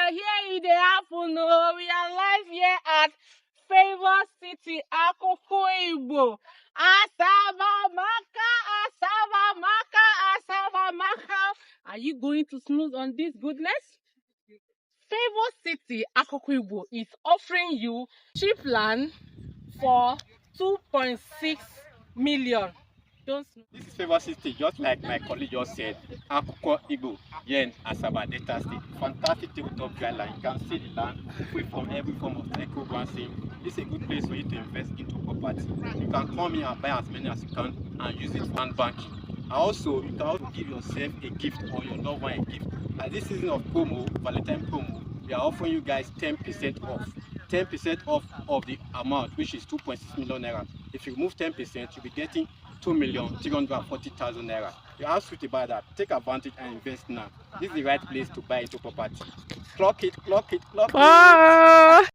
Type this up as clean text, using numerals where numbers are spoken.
here in the afternoon, we are live here at Favour City, Akwukwu-igbo. Asaba maka, Asaba maka, Asaba maka. Are you going to snooze on this goodness? Favour City, Akwukwu-igbo is offering you cheap land for 2.6 million. This is Favour City, just like my colleague just said. Akwukwu-igbo here in Asaba, Delta State. Fantastic tabletop dry land. You can see the land free from every form of eco-granting. This is a good place for you to invest into property. You can come here and buy as many as you can and use it for land banking. And also, you can also give yourself a gift or your loved one a gift. At this season of promo, Valentine promo, we are offering you guys 10% off. 10% off of the amount, which is 2.6 million naira. If you remove 10%, you'll be getting 2,340,000 naira. You are sweet about that. Take advantage and invest now. This is the right place to buy into property. Clock it, clock it, clock it.